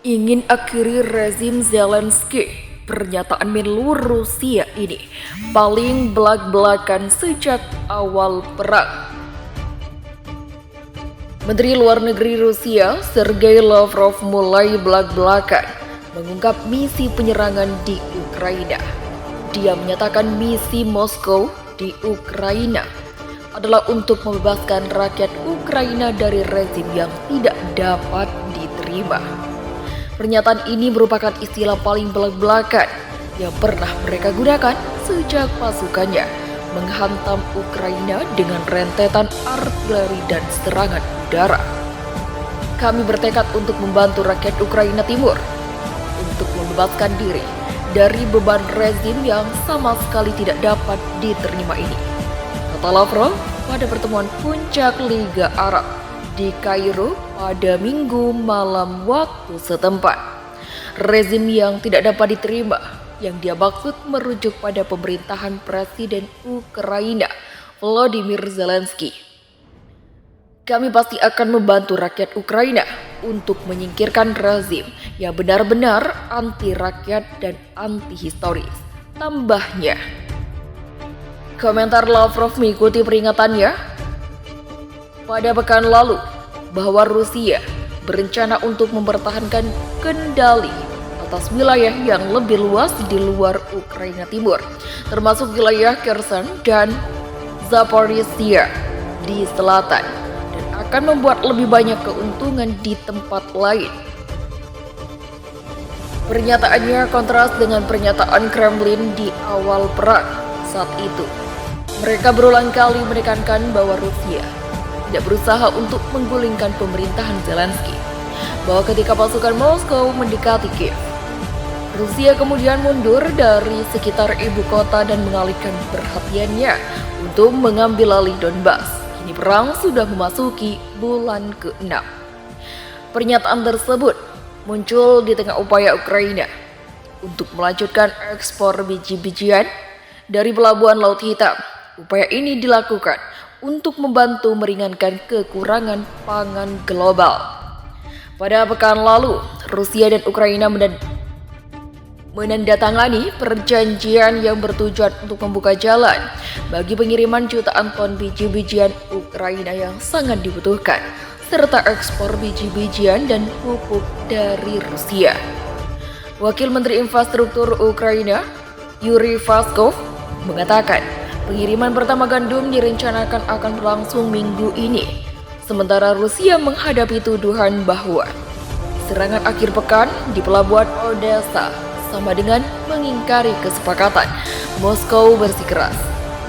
ingin akhiri rezim Zelensky. Pernyataan Menlu Rusia ini paling belak-belakan sejak awal perang. Menteri Luar Negeri Rusia, Sergei Lavrov mulai belak-belakan mengungkap misi penyerangan di Ukraina. Dia menyatakan misi Moskow di Ukraina adalah untuk membebaskan rakyat Ukraina dari rezim yang tidak dapat diterima. Pernyataan ini merupakan istilah paling belak-belakan yang pernah mereka gunakan sejak pasukannya menghantam Ukraina dengan rentetan artileri dan serangan udara. Kami bertekad untuk membantu rakyat Ukraina Timur untuk membebaskan diri dari beban rezim yang sama sekali tidak dapat diterima ini, kata Lavrov pada pertemuan puncak Liga Arab di Kairo pada Minggu malam waktu setempat. Rezim yang tidak dapat diterima yang dia maksud merujuk pada pemerintahan Presiden Ukraina Volodymyr Zelensky. Kami pasti akan membantu rakyat Ukraina untuk menyingkirkan rezim yang benar-benar anti rakyat dan anti historis, tambahnya. Komentar Lavrov mengikuti peringatannya pada pekan lalu bahwa Rusia berencana untuk mempertahankan kendali atas wilayah yang lebih luas di luar Ukraina Timur, termasuk wilayah Kherson dan Zaporizhia di selatan, dan akan membuat lebih banyak keuntungan di tempat lain. Pernyataannya kontras dengan pernyataan Kremlin di awal perang. Saat itu, mereka berulang kali menekankan bahwa Rusia tidak berusaha untuk menggulingkan pemerintahan Zelensky, bahwa ketika pasukan Moskow mendekati Kiev, Rusia kemudian mundur dari sekitar ibu kota dan mengalihkan perhatiannya untuk mengambil alih Donbas. Kini perang sudah memasuki bulan ke-6. Pernyataan tersebut muncul di tengah upaya Ukraina untuk melanjutkan ekspor biji-bijian dari pelabuhan Laut Hitam. Upaya ini dilakukan untuk membantu meringankan kekurangan pangan global. Pada pekan lalu, Rusia dan Ukraina menandatangani perjanjian yang bertujuan untuk membuka jalan bagi pengiriman jutaan ton biji-bijian Ukraina yang sangat dibutuhkan, serta ekspor biji-bijian dan pupuk dari Rusia. Wakil Menteri Infrastruktur Ukraina, Yuri Vaskov, mengatakan pengiriman pertama gandum direncanakan akan berlangsung minggu ini, sementara Rusia menghadapi tuduhan bahwa serangan akhir pekan di pelabuhan Odessa sama dengan mengingkari kesepakatan Moskow bersikeras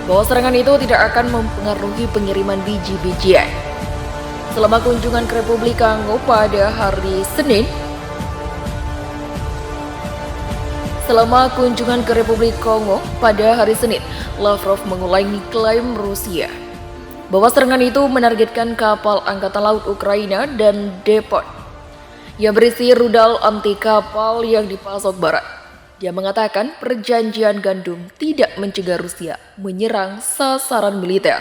bahwa serangan itu tidak akan mempengaruhi pengiriman biji-bijian. Selama kunjungan ke Republik Kongo pada hari Senin, Lavrov mengulangi klaim Rusia bahwa serangan itu menargetkan kapal Angkatan Laut Ukraina dan depot yang berisi rudal anti kapal yang dipasok barat. Dia mengatakan perjanjian gandum tidak mencegah Rusia menyerang sasaran militer.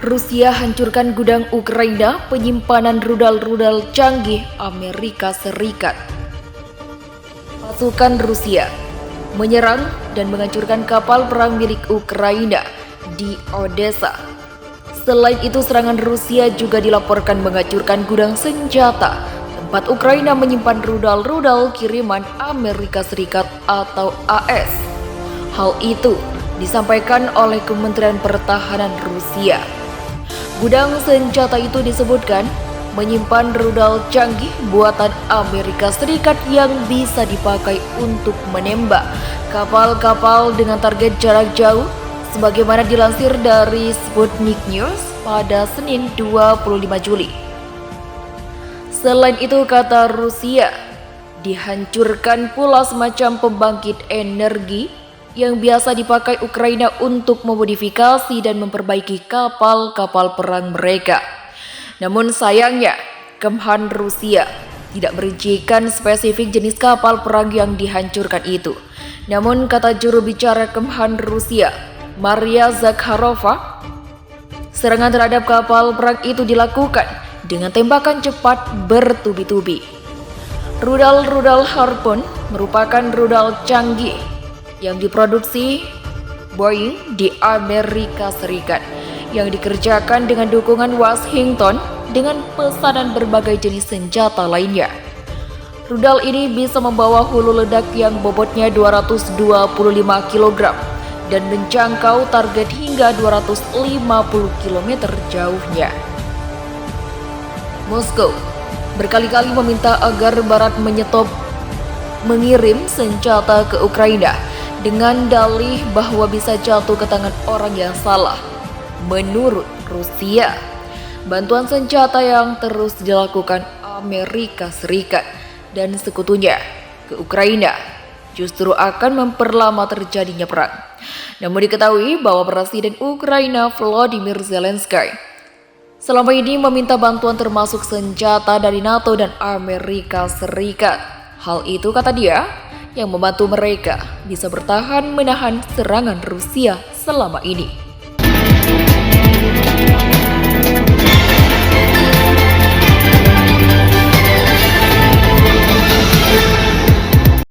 Rusia hancurkan gudang Ukraina penyimpanan rudal-rudal canggih Amerika Serikat. Pasukan Rusia menyerang dan menghancurkan kapal perang milik Ukraina di Odessa. Selain itu, serangan Rusia juga dilaporkan menghancurkan gudang senjata tempat Ukraina menyimpan rudal-rudal kiriman Amerika Serikat atau AS. Hal itu disampaikan oleh Kementerian Pertahanan Rusia. Gudang senjata itu disebutkan menyimpan rudal canggih buatan Amerika Serikat yang bisa dipakai untuk menembak kapal-kapal dengan target jarak jauh, sebagaimana dilansir dari Sputnik News pada Senin 25 Juli. Selain itu, kata Rusia, dihancurkan pula semacam pembangkit energi yang biasa dipakai Ukraina untuk memodifikasi dan memperbaiki kapal-kapal perang mereka. Namun sayangnya, Kemhan Rusia tidak merincikan spesifik jenis kapal perang yang dihancurkan itu. Namun kata juru bicara Kemhan Rusia, Maria Zakharova. Serangan terhadap kapal perang itu dilakukan dengan tembakan cepat bertubi-tubi. Rudal Harpoon merupakan rudal canggih yang diproduksi Boeing di Amerika Serikat yang dikerjakan dengan dukungan Washington dengan pesanan berbagai jenis senjata lainnya. Rudal ini bisa membawa hulu ledak yang bobotnya 225 kg dan menjangkau target hingga 250 km jauhnya. Moskow berkali-kali meminta agar Barat menyetop mengirim senjata ke Ukraina dengan dalih bahwa bisa jatuh ke tangan orang yang salah. Menurut Rusia, bantuan senjata yang terus dilakukan Amerika Serikat dan sekutunya ke Ukraina justru akan memperlama terjadinya perang. Namun diketahui bahwa Presiden Ukraina Volodymyr Zelensky selama ini meminta bantuan termasuk senjata dari NATO dan Amerika Serikat. Hal itu, kata dia, yang membantu mereka bisa bertahan menahan serangan Rusia selama ini.